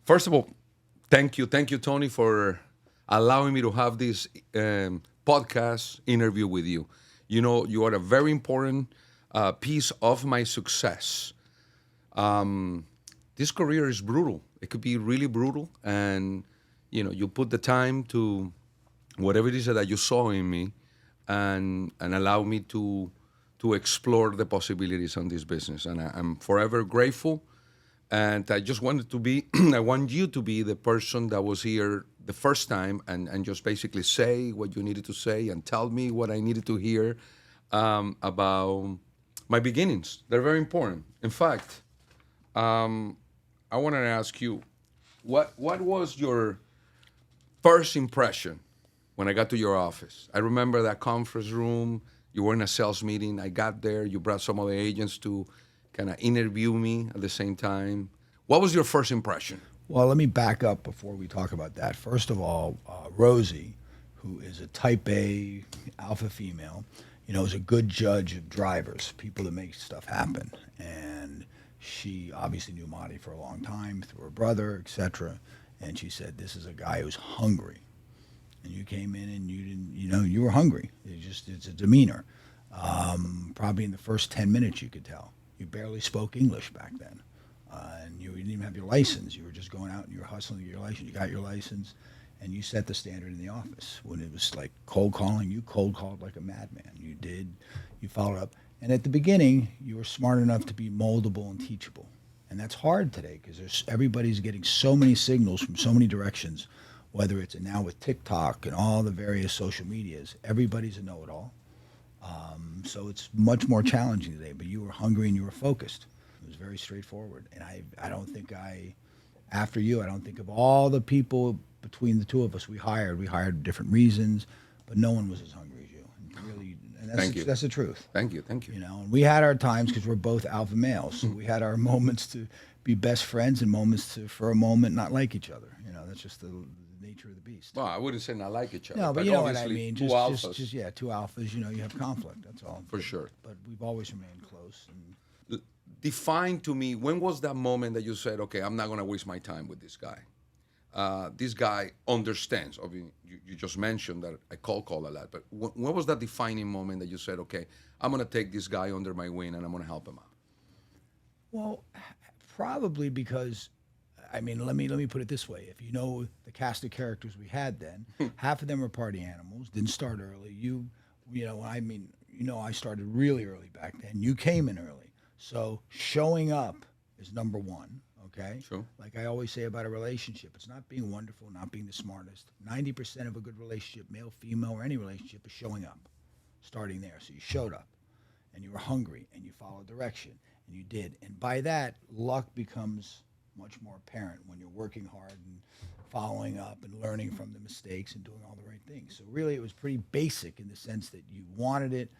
First of all, thank you, Tony, for allowing me to have this podcast interview with you. You know, you are a very important piece of my success. This career is brutal. It could be really brutal, and you put the time to whatever it is that you saw in me, and allow me to explore the possibilities on this business. And I'm forever grateful. And I just wanted to be, I want you to be the person that was here the first time and just basically say what you needed to say and tell me what I needed to hear about my beginnings. They're very important. In fact, I want to ask you, what was your first impression when I got to your office? I remember that conference room. You were in a sales meeting. I got there. You brought some of the agents to kind of interview me at the same time. What was your first impression? Well, let me back up before we talk about that. First of all, Rosie, who is a type A alpha female, is a good judge of drivers, people that make stuff happen. And she obviously knew Marty for a long time through her brother, etc. And she said, "This is a guy who's hungry." And you came in and you didn't, you were hungry. It's a demeanor. Probably in the first 10 minutes you could tell. You barely spoke English back then. And you didn't even have your license. You were just going out and you were hustling to get your license. You got your license, and you set the standard in the office. When it was like cold calling, you cold called like a madman. You followed up. And at the beginning, you were smart enough to be moldable and teachable. And that's hard today because everybody's getting so many signals from so many directions, whether it's now with TikTok and all the various social medias. Everybody's a know-it-all. So it's much more challenging today. But you were hungry and you were focused. It was very straightforward. And I don't think after you, I don't think of all the people between the two of us we hired different reasons, but no one was as hungry as you. And really, and Thank you. That's the truth. Thank you. And we had our times because we're both alpha males. So we had our moments to be best friends and moments to, for a moment, not like each other. That's just the nature of the beast. Well, I wouldn't say not like each other. No, but you know what I obviously mean. Two alphas. Two alphas. You have conflict. That's all. For sure. But we've always remained close. And Define to me, when was that moment that you said, okay, I'm not going to waste my time with this guy? This guy understands. I mean, you just mentioned that I call a lot, but when was that defining moment that you said, okay, I'm going to take this guy under my wing and I'm going to help him out? Well, probably because, let me put it this way. If you know the cast of characters we had then, half of them were party animals, didn't start early. I started really early back then. You came in early. So showing up is number one, okay? Sure. Like I always say about a relationship, it's not being wonderful, not being the smartest. 90% of a good relationship, male, female, or any relationship, is showing up, starting there. So you showed up, and you were hungry, and you followed direction, and you did. And by that, luck becomes much more apparent when you're working hard and following up and learning from the mistakes and doing all the right things. So really, it was pretty basic in the sense that you wanted it,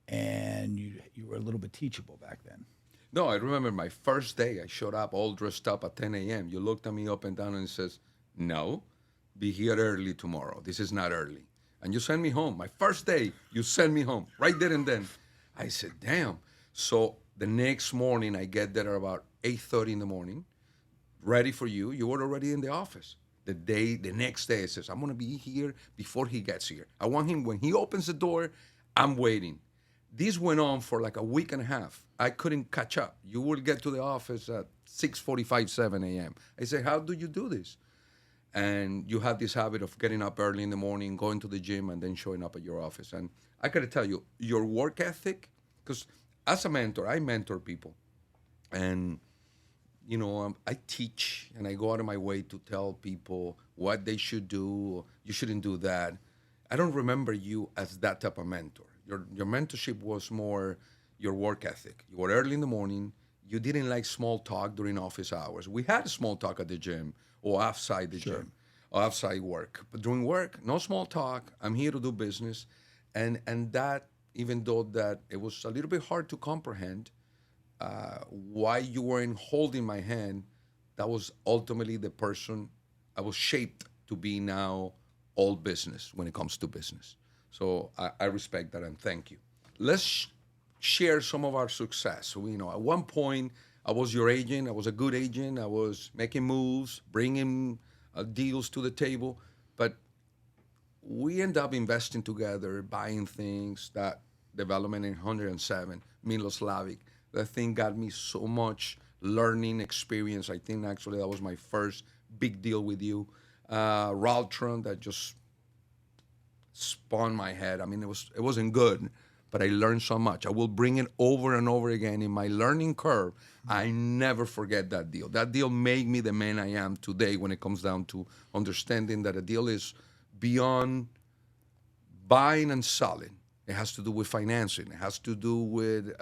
and you were a little bit teachable back then. No, I remember my first day. I showed up all dressed up at 10 a.m. You looked at me up and down and says, "No, be here early tomorrow. This is not early." And you sent me home. My first day, you sent me home right there and then. I said, "Damn." So the next morning, I get there about 8:30 in the morning, ready for you. You were already in the office. The next day, it says, "I'm going to be here before he gets here. I want him, when he opens the door, I'm waiting." This went on for like a week and a half. I couldn't catch up. You would get to the office at 6:45, 7 a.m. I said, "How do you do this?" And you have this habit of getting up early in the morning, going to the gym, and then showing up at your office. And I got to tell you, your work ethic, because as a mentor, I mentor people. And, I teach, and I go out of my way to tell people what they should do. You shouldn't do that. I don't remember you as that type of mentor. Your mentorship was more your work ethic. You were early in the morning. You didn't like small talk during office hours. We had small talk at the gym or outside the gym or outside work. But during work, no small talk. I'm here to do business. And that, even though that it was a little bit hard to comprehend why you weren't holding my hand, that was ultimately the person I was shaped to be now all business when it comes to business. So I respect that and thank you. Let's share some of our success. So, at one point, I was your agent. I was a good agent. I was making moves, bringing deals to the table. But we end up investing together, buying things. That development in 107, Miloslavic. That thing got me so much learning experience. I think actually that was my first big deal with you. Raltron, that just spun my head. I mean, it wasn't good, but I learned so much. I will bring it over and over again in my learning curve. I never forget that deal. That deal made me the man I am today when it comes down to understanding that a deal is beyond buying and selling. It has to do with financing. It has to do with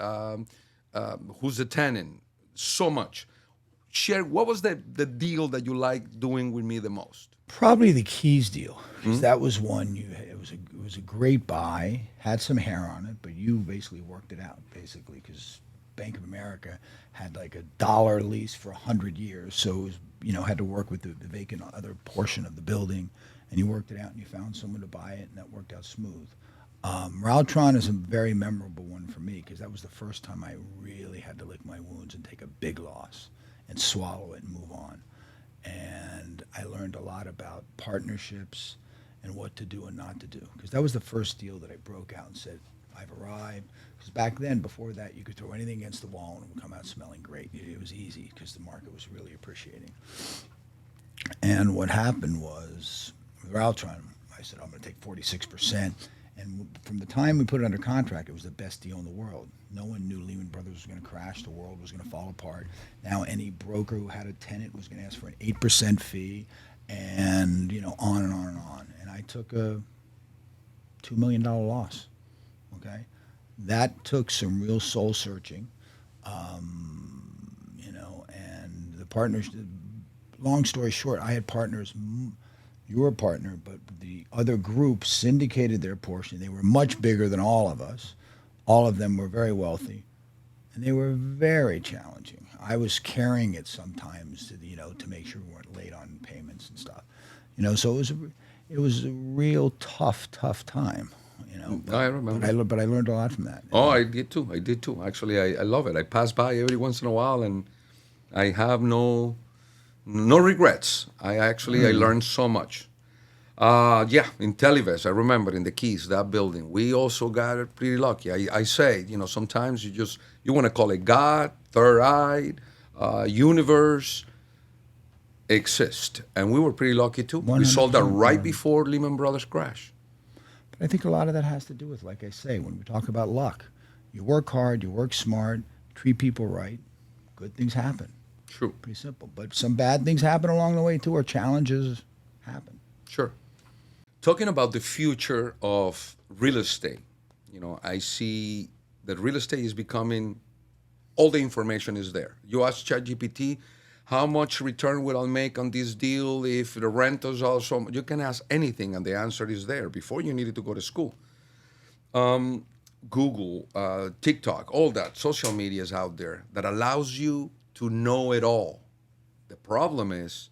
who's the tenant. So much. Share, what was the deal that you liked doing with me the most? Probably the Keys deal, because that was one it was a great buy, had some hair on it, but you basically worked it out basically because Bank of America had like $1 lease for 100 years, so it was, had to work with the vacant other portion of the building, and you worked it out and you found someone to buy it, and that worked out smooth. Raltron is a very memorable one for me because that was the first time I really had to lick my wounds and take a big loss and swallow it and move on. And I learned a lot about partnerships and what to do and not to do. Because that was the first deal that I broke out and said, I've arrived. Because back then, before that, you could throw anything against the wall and it would come out smelling great. It was easy because the market was really appreciating. And what happened was, with Raltron, I said, I'm going to take 46%. And from the time we put it under contract, it was the best deal in the world. No one knew Lehman Brothers was going to crash. The world was going to fall apart. Now any broker who had a tenant was going to ask for an 8% fee and, on and on and on. And I took a $2 million loss, okay? That took some real soul searching, and the partners, long story short, I had partners, your partner, but the other group syndicated their portion. They were much bigger than all of us. All of them were very wealthy, and they were very challenging. I was carrying it sometimes to make sure we weren't late on payments and stuff. So it was a real tough time. I remember. But I learned a lot from that. Oh, I did too. Actually, I love it. I pass by every once in a while, and I have no regrets. I learned so much. In Televest, I remember in the Keys, that building, we also got it pretty lucky. I say, sometimes you want to call it God, third eye, universe, exist. And we were pretty lucky too. We sold that right before Lehman Brothers crash. But I think a lot of that has to do with, like I say, when we talk about luck, you work hard, you work smart, treat people right, good things happen. True. Pretty simple. But some bad things happen along the way too, or challenges happen. Sure. Talking about the future of real estate, I see that real estate is becoming, all the information is there. You ask ChatGPT, how much return will I make on this deal if the rentals also, you can ask anything and the answer is there before you needed to go to school. Google, TikTok, all that, social media is out there that allows you to know it all. The problem is,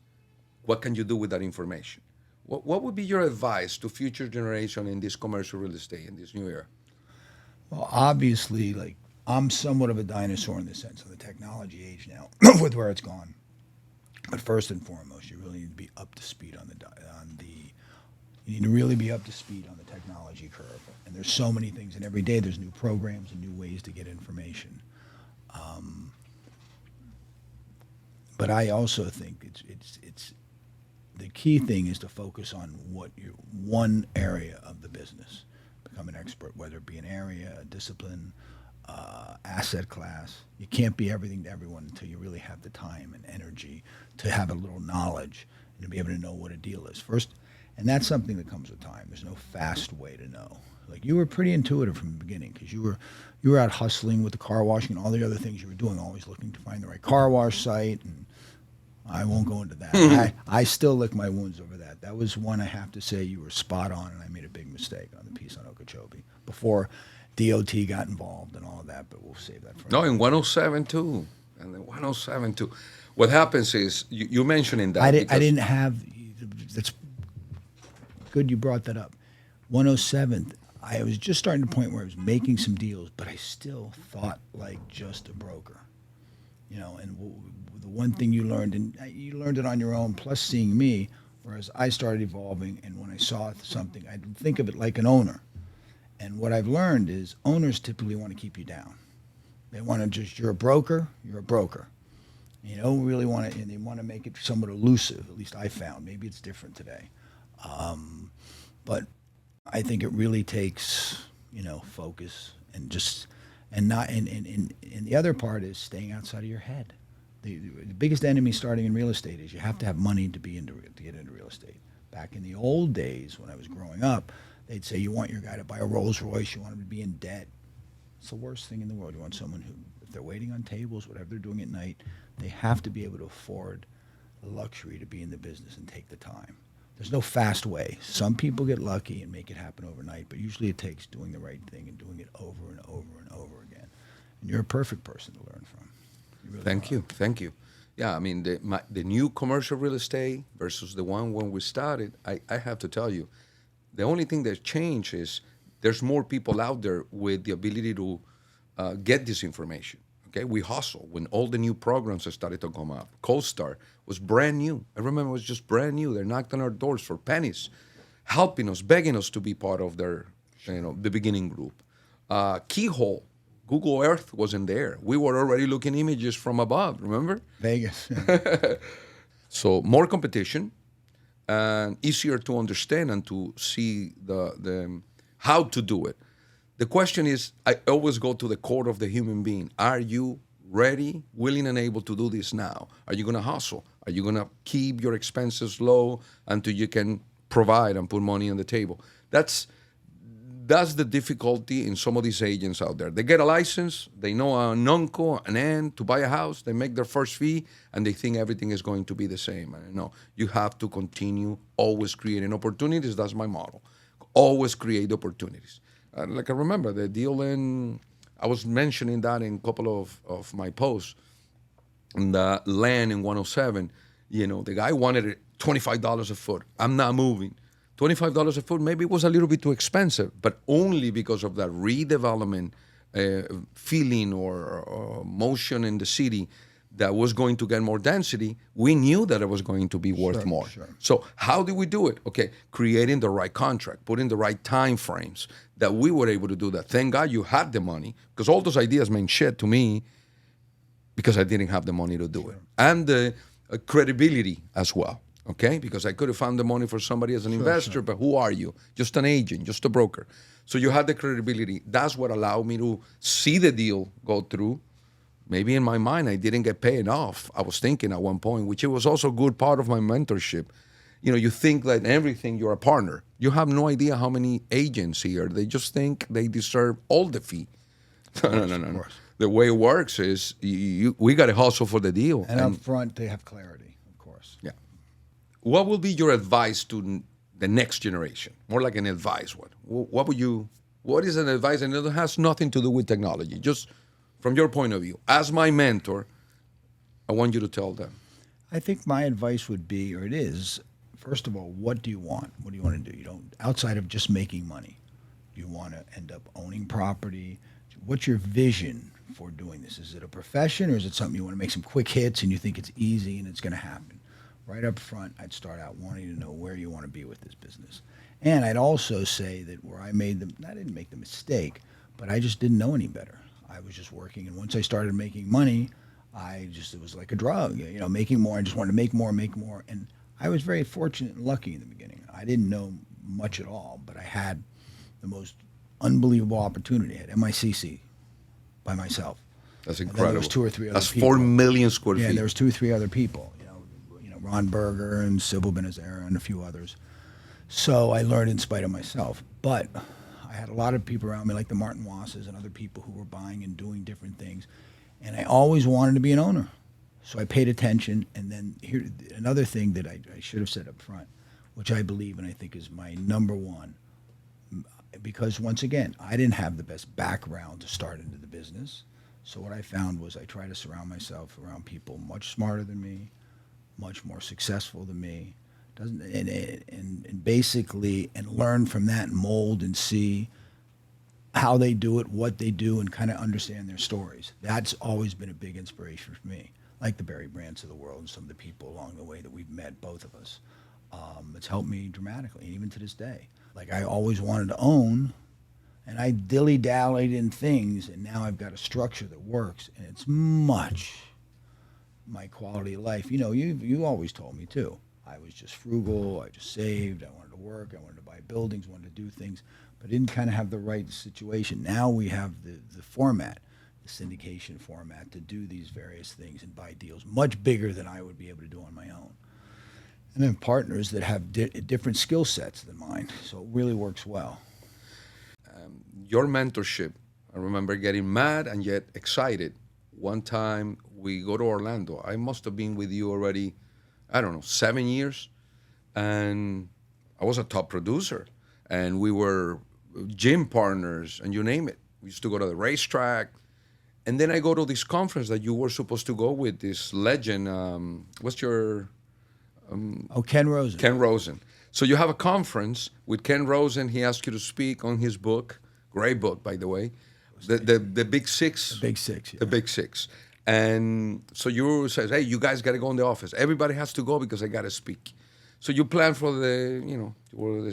what can you do with that information? What would be your advice to future generation in this commercial real estate in this new era? Well, obviously, I'm somewhat of a dinosaur in the sense of the technology age now, with where it's gone. But first and foremost, you really need to be up to speed you need to really be up to speed on the technology curve. And there's so many things, and every day there's new programs and new ways to get information. But I also think it's the key thing is to focus on what your one area of the business. Become an expert, whether it be an area, a discipline, asset class. You can't be everything to everyone until you really have the time and energy to have a little knowledge and to be able to know what a deal is. First, and that's something that comes with time. There's no fast way to know. Like, you were pretty intuitive from the beginning because you were out hustling with the car washing and all the other things you were doing, always looking to find the right car wash site. And I won't go into that. I still lick my wounds over that. That was one I have to say you were spot on, and I made a big mistake on the piece on Okeechobee before DOT got involved and all of that, but we'll save that for No, in 107 too. And then 107 too. What happens is, you mentioning that. I didn't have, that's good you brought that up. 107th, I was just starting to the point where I was making some deals, but I still thought like just a broker. And the one thing you learned, and you learned it on your own, plus seeing me, whereas I started evolving, and when I saw something, I'd think of it like an owner. And what I've learned is owners typically want to keep you down. They want to just, you're a broker, you're a broker. You don't really want to, and they want to make it somewhat elusive. At least I found. Maybe it's different today. But I think it really takes, focus and just, and not, and the other part is staying outside of your head. The biggest enemy starting in real estate is you have to have money to get into real estate. Back in the old days when I was growing up, they'd say you want your guy to buy a Rolls Royce, you want him to be in debt. It's the worst thing in the world. You want someone who, if they're waiting on tables, whatever they're doing at night, they have to be able to afford the luxury to be in the business and take the time. There's no fast way. Some people get lucky and make it happen overnight, but usually it takes doing the right thing and doing it over and over and over again. And you're a perfect person to learn from. Thank you. Yeah, I mean, the new commercial real estate versus the one when we started, I have to tell you, the only thing that changed is there's more people out there with the ability to get this information. Okay, we hustle when all the new programs started to come up. CoStar was brand new. I remember it was just brand new. They're knocking on our doors for pennies, helping us, begging us to be part of their, the beginning group. Keyhole, Google Earth wasn't there. We were already looking images from above. Remember? Vegas. So more competition and easier to understand and to see the how to do it. The question is, I always go to the core of the human being. Are you ready, willing, and able to do this now? Are you going to hustle? Are you going to keep your expenses low until you can provide and put money on the table? That's the difficulty in some of these agents out there. They get a license, they know an uncle, an aunt to buy a house, they make their first fee, and they think everything is going to be the same. And no, you have to continue always creating opportunities. That's my model. Always create opportunities. Like I remember the deal I was mentioning that in a couple of my posts, in the land in 107, the guy wanted it $25 a foot. I'm not moving. $25 a foot, maybe it was a little bit too expensive, but only because of that redevelopment feeling or motion in the city that was going to get more density, we knew that it was going to be worth more. Sure. So how did we do it? Okay, creating the right contract, putting the right time frames that we were able to do that. Thank God you had the money, because all those ideas meant shit to me because I didn't have the money to do it. And the credibility as well, okay? Because I could have found the money for somebody as an investor, but who are you? Just an agent, just a broker. So you had the credibility. That's what allowed me to see the deal go through. Maybe in my mind, I didn't get paid off. I was thinking at one point, which it was also a good part of my mentorship. You think that everything, you're a partner. You have no idea how many agents here. They just think they deserve all the fee. No. The way it works is we got to hustle for the deal. And up front, they have clarity, of course. Yeah. What will be your advice to the next generation? More like an advice. What is an advice? And it has nothing to do with technology. Just from your point of view, as my mentor, I want you to tell them. I think my advice would be, or it is, first of all, what do you want? What do you want to do? You don't, outside of just making money, do you want to end up owning property? What's your vision for doing this? Is it a profession, or is it something you want to make some quick hits and you think it's easy and it's going to happen? Right up front, I'd start out wanting to know where you want to be with this business. And I'd also say that where I didn't make the mistake, but I just didn't know any better. I was just working, and once I started making money, it was like a drug, making more. I just wanted to make more. And I was very fortunate and lucky in the beginning. I didn't know much at all, but I had the most unbelievable opportunity at MICC by myself. That's incredible. There was 2 or 3 other That's people. 4 million square feet. Yeah, there was 2 or 3 other people, Ron Berger and Sybil Benazera and a few others. So I learned in spite of myself. But I had a lot of people around me, like the Martin Wasses and other people who were buying and doing different things. And I always wanted to be an owner. So I paid attention. And then here, another thing that I should have said up front, which I believe and I think is my number one, because once again, I didn't have the best background to start into the business. So what I found was I try to surround myself around people much smarter than me, much more successful than me, and basically learn from that and mold and see how they do it, what they do, and kind of understand their stories. That's always been a big inspiration for me, like the Barry Brandts of the world and some of the people along the way that we've met, both of us. It's helped me dramatically, even to this day. Like, I always wanted to own, and I dilly-dallied in things, and now I've got a structure that works, and it's much my quality of life. You know, you always told me, too. I was just frugal, I just saved, I wanted to work, I wanted to buy buildings, wanted to do things, but didn't kind of have the right situation. Now we have the format, the syndication format, to do these various things and buy deals much bigger than I would be able to do on my own. And then partners that have different skill sets than mine, so it really works well. Your mentorship, I remember getting mad and yet excited. One time we go to Orlando. I must have been with you already, I don't know, 7 years. And I was a top producer. And we were gym partners, and you name it. We used to go to the racetrack. And then I go to this conference that you were supposed to go with, this legend. What's your... Ken Rosen. Ken Rosen. So you have a conference with Ken Rosen. He asked you to speak on his book. Great book, by the way. The Big Six. The Big Six, yeah. The Big Six. And so you says, hey, you guys got to go in the office. Everybody has to go because I got to speak. So you plan for the, you know.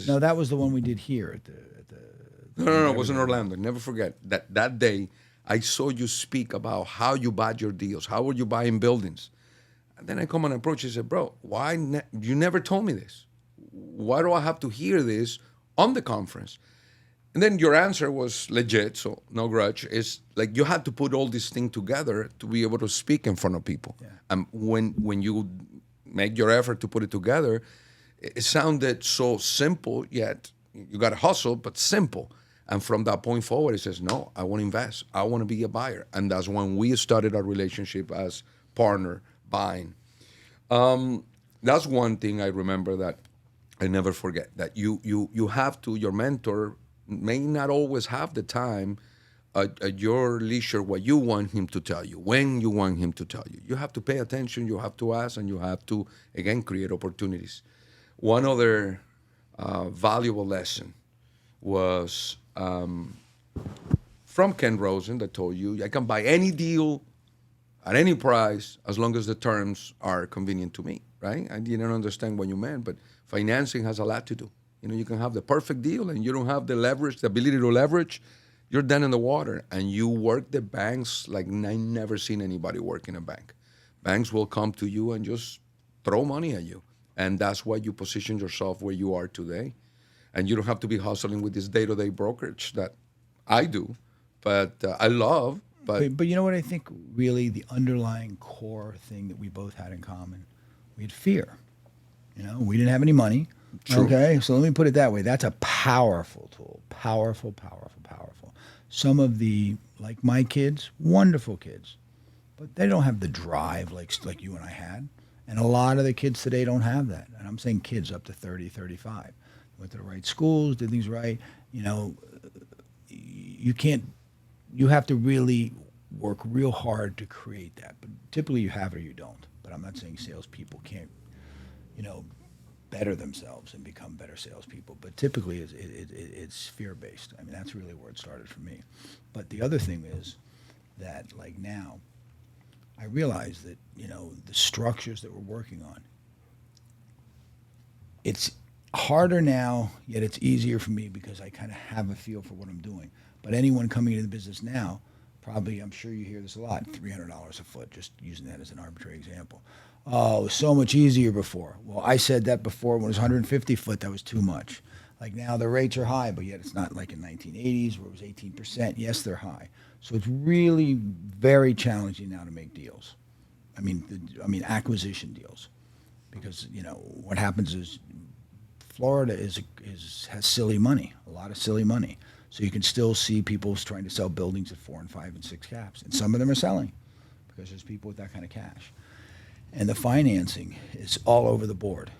No, that was the one we did here at the No, it was in Orlando. Never forget that day I saw you speak about how you bought your deals. How were you buying buildings? And then I come and approach you and say, bro, why you never told me this? Why do I have to hear this on the conference? And then your answer was legit, so no grudge. It's like you had to put all this thing together to be able to speak in front of people. Yeah. And when you make your effort to put it together, it sounded so simple, yet you got to hustle, but simple. And from that point forward, it says, no, I want to invest. I want to be a buyer. And that's when we started our relationship as partner buying. That's one thing I remember that I never forget, that you have to, your mentor may not always have the time at your leisure what you want him to tell you, when you want him to tell you. You have to pay attention, you have to ask, and you have to, again, create opportunities. One other valuable lesson was from Ken Rosen that told you, I can buy any deal at any price as long as the terms are convenient to me, right? I didn't understand what you meant, but financing has a lot to do. You know, you can have the perfect deal and you don't have the leverage, the ability to leverage, you're dead in the water. And you work the banks like I never seen anybody work in a bank. Banks will come to you and just throw money at you. And that's why you position yourself where you are today. And you don't have to be hustling with this day-to-day brokerage that I do, but I love. But you know what I think really the underlying core thing that we both had in common? We had fear. You know, we didn't have any money. True. Okay, so let me put it that way. That's a powerful tool. Powerful, powerful, powerful. Some of the, like my kids, wonderful kids, but they don't have the drive like you and I had. And a lot of the kids today don't have that. And I'm saying kids up to 30, 35. Went to the right schools, did things right. You know, you have to really work real hard to create that. But typically you have it or you don't. But I'm not saying salespeople can't, you know, better themselves and become better salespeople. But typically it's fear-based. I mean, that's really where it started for me. But the other thing is that, like now, I realize that, you know, the structures that we're working on, it's harder now, yet it's easier for me because I kind of have a feel for what I'm doing. But anyone coming into the business now, probably, I'm sure you hear this a lot, $300 a foot, just using that as an arbitrary example. Oh, so much easier before. Well, I said that before when it was 150 foot, that was too much. Like now the rates are high, but yet it's not like in 1980s where it was 18%. Yes, they're high. So it's really very challenging now to make deals. I mean acquisition deals, because you know what happens is Florida has silly money, a lot of silly money. So you can still see people trying to sell buildings at 4 and 5 and 6 caps, and some of them are selling because there's people with that kind of cash. And the financing is all over the board.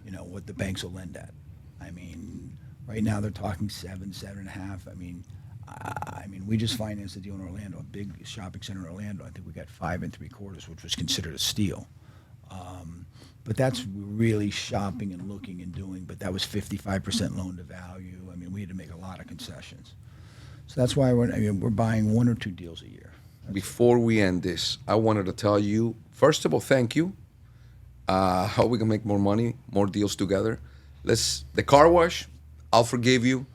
You know what the banks will lend at. I mean, right now they're talking 7.5. I mean, we just financed a deal in Orlando, a big shopping center in Orlando. I think we got 5 3/4, which was considered a steal. But that's really shopping and looking and doing. But that was 55% loan to value. I mean, we had to make a lot of concessions. So that's why we're buying 1 or 2 deals a year. Before we end this, I wanted to tell you, first of all, thank you. How we can make more money, more deals together. The car wash, I'll forgive you.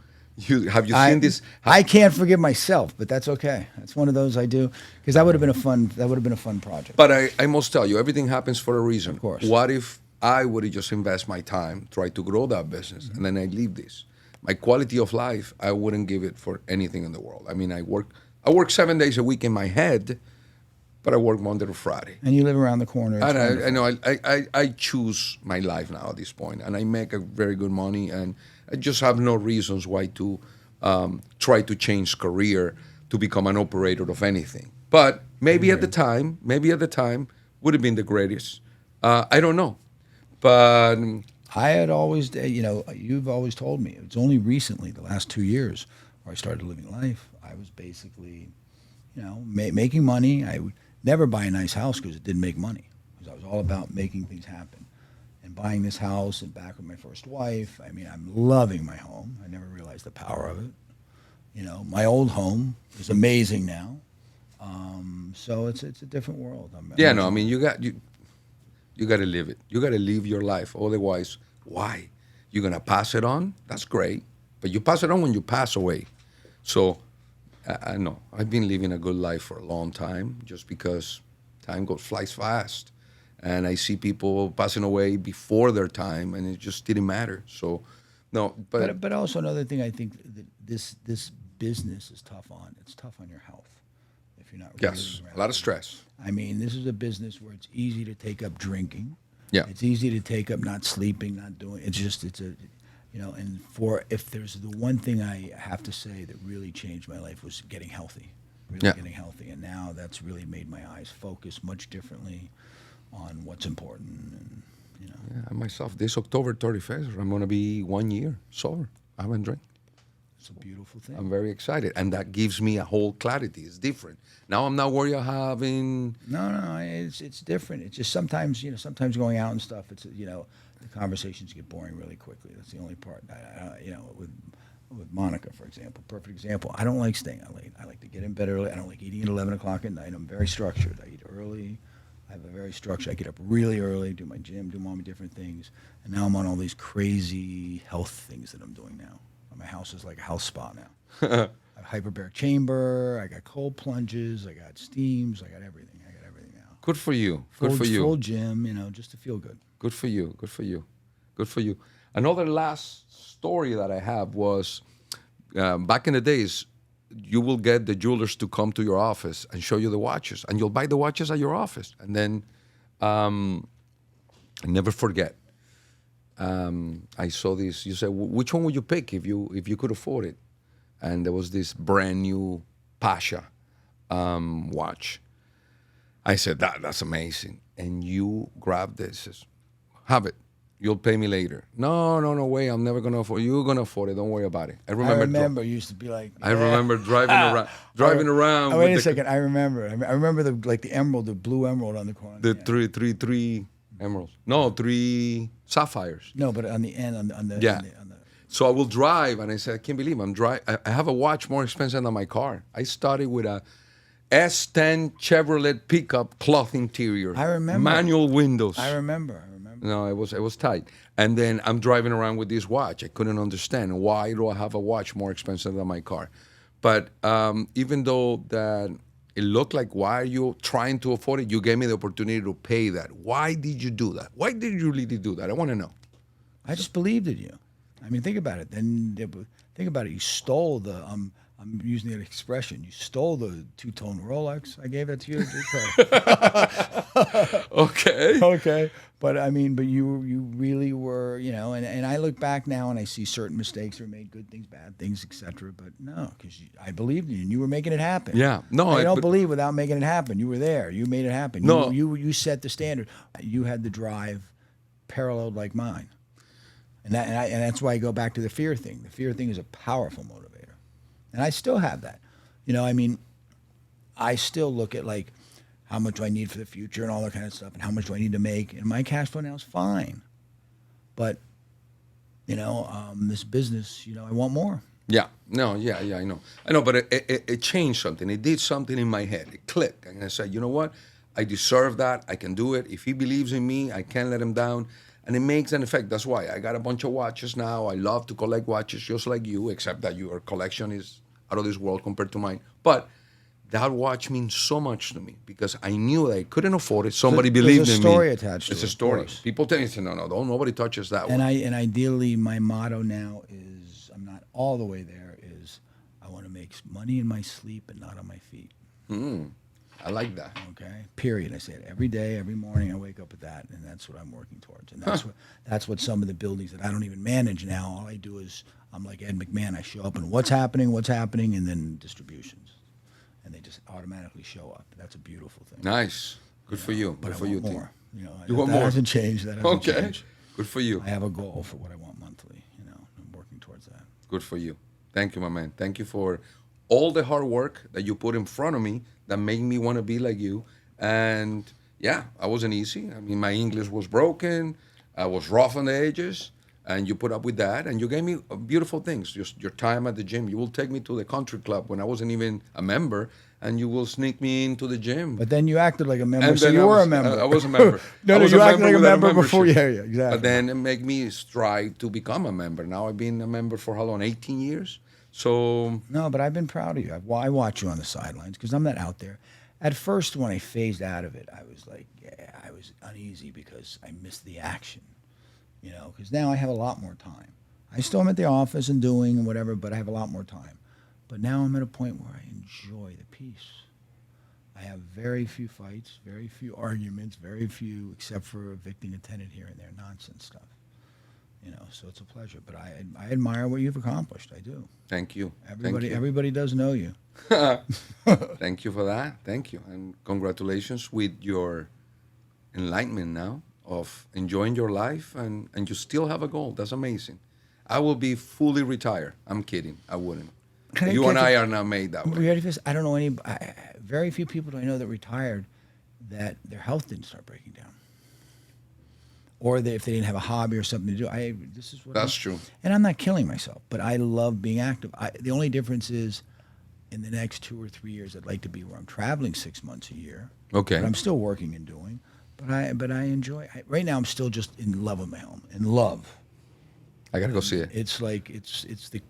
Have you seen this? I can't forgive myself, but that's okay. That's one of those I do because that would have been a fun project. But I must tell you, everything happens for a reason. Of course. What if I would have just invest my time, try to grow that business, and then I leave this? My quality of life, I wouldn't give it for anything in the world. I mean, I work 7 days a week in my head, but I work Monday to Friday. And you live around the corner. And I know I choose my life now at this point, and I make a very good money, and I just have no reasons why to try to change career to become an operator of anything. But maybe at the time, would have been the greatest. I don't know, but I had always, you've always told me it's only recently, the last 2 years, where I started living life. I was basically, making money. I would never buy a nice house because it didn't make money. Because I was all about making things happen. And buying this house and back with my first wife. I mean, I'm loving my home. I never realized the power of it. My old home is amazing now. So it's a different world. I mean, you got to live it. You got to live your life. Otherwise, why? You're gonna pass it on. That's great, but you pass it on when you pass away. So I know I've been living a good life for a long time, just because time flies fast. And I see people passing away before their time, and it just didn't matter. So, no, but also another thing, I think that this business is tough on. It's tough on your health if you're not. Yes, a lot of stress. I mean, this is a business where it's easy to take up drinking. Yeah, it's easy to take up not sleeping, not doing. And if there's the one thing I have to say that really changed my life was getting healthy, getting healthy, and now that's really made my eyes focus much differently on what's important, and Yeah, myself, this October 31st, I'm going to be 1 year sober. I haven't drank. It's a beautiful thing. I'm very excited, and that gives me a whole clarity. It's different. Now I'm not worried of having... No, it's different. It's just sometimes, sometimes going out and stuff, it's, the conversations get boring really quickly. That's the only part. With Monica, for example, perfect example. I don't like staying out late. I like to get in bed early. I don't like eating at 11 o'clock at night. I'm very structured. I eat early. I have a very structured. I get up really early, do my gym, do all my different things, and now I'm on all these crazy health things that I'm doing now. My house is like a health spa now. I have hyperbaric chamber. I got cold plunges. I got steams. I got everything. Now. Good for you. Good for you. Full gym, just to feel good. Good for you. Good for you. Good for you. Another last story that I have was back in the days, you will get the jewelers to come to your office and show you the watches, and you'll buy the watches at your office. And then I never forget. I saw this. You said, which one would you pick if you could afford it? And there was this brand new Pasha watch. I said, that's amazing. And you grabbed this. Says, have it. You'll pay me later. No way. I'm never gonna afford it. You're gonna afford it. Don't worry about it. I remember you used to be like. I remember driving around. Wait a second. I remember the emerald, the blue emerald on the corner. The three emeralds. No, 3 sapphires. No, but on the end, on the. Yeah. So I will drive, and I said, I can't believe I have a watch more expensive than my car. I started with a S10 Chevrolet pickup cloth interior. I remember. Manual windows. I remember. No, it was tight. And then I'm driving around with this watch. I couldn't understand, why do I have a watch more expensive than my car? But even though that it looked like, why are you trying to afford it? You gave me the opportunity to pay that. Why did you do that? Why did you really do that? I want to know. I just believed in you. I mean, think about it. Think about it. You stole the. I'm using that expression. You stole the 2-tone Rolex. I gave that to you. Okay. But you really were, and I look back now and I see certain mistakes were made, good things, bad things, etc. But no, because I believed in you and you were making it happen. Yeah. No, I don't believe without making it happen. You were there. You made it happen. No. You set the standard. You had the drive paralleled like mine. And that's why I go back to the fear thing. The fear thing is a powerful motivator. And I still have that. I still look at like how much do I need for the future and all that kind of stuff and how much do I need to make. And my cash flow now is fine. But, this business, I want more. Yeah, no, yeah, I know, but it changed something. It did something in my head. It clicked, and I said, you know what? I deserve that. I can do it. If he believes in me, I can't let him down. And it makes an effect. That's why I got a bunch of watches now. I love to collect watches just like you, except that your collection is out of this world compared to mine. But that watch means so much to me because I knew that I couldn't afford it. Somebody believed in me. There's a story attached to it. It's a story. People tell me, no, don't nobody touches that one. And ideally, my motto now is, I'm not all the way there, is I want to make money in my sleep and not on my feet. I like that. Okay. Period. I say it every day, every morning. I wake up with that, and that's what I'm working towards. And that's what some of the buildings that I don't even manage now. All I do is I'm like Ed McMahon. I show up and what's happening, and then distributions, and they just automatically show up. That's a beautiful thing. Nice. Good for you. But Good I for want you, more. team. You want more? That hasn't changed. That hasn't changed. Good for you. I have a goal for what I want monthly. I'm working towards that. Good for you. Thank you, my man. Thank you for all the hard work that you put in front of me that made me want to be like you. And yeah, I wasn't easy. I mean, my English was broken. I was rough on the edges. And you put up with that. And you gave me beautiful things. Just your time at the gym. You will take me to the country club when I wasn't even a member. And you will sneak me into the gym. But then you acted like a member, and so you were a member. I was a member. No, you acted like a member before. Yeah, exactly. But then it made me strive to become a member. Now I've been a member for how long? 18 years? So no, but I've been proud of you. I watch you on the sidelines because I'm not out there. At first, when I phased out of it, I was like, I was uneasy because I missed the action, because now I have a lot more time. I still am at the office and doing and whatever, but I have a lot more time. But now I'm at a point where I enjoy the peace. I have very few fights, very few arguments, very few, except for evicting a tenant here and there, nonsense stuff. So it's a pleasure. But I admire what you've accomplished. I do. Thank you. Everybody does know you. Thank you for that. Thank you. And congratulations with your enlightenment now of enjoying your life and you still have a goal. That's amazing. I will be fully retired. I'm kidding. I wouldn't. You and I are not made that way. Ready for this? I don't know any. Very few people I know that retired that their health didn't start breaking down, or if they didn't have a hobby or something to do. This is what. That's true. And I'm not killing myself, but I love being active. The only difference is, in the next 2 or 3 years, I'd like to be where I'm traveling 6 months a year. Okay. But I'm still working and doing. But I enjoy. Right now, I'm still just in love with my home. In love. I gotta go see it. It's like it's the.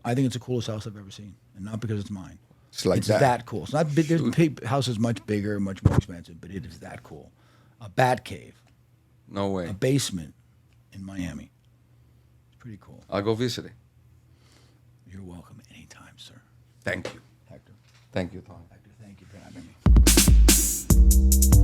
I think it's the coolest house I've ever seen, and not because it's mine. It's that cool. It's not big. There's houses much bigger, much more expensive, but it is that cool. A bat cave. No way. A basement in Miami. It's pretty cool. I'll go visit it. You're welcome anytime, sir. Thank you. Hector. Thank you, Tom. Hector, thank you for having me.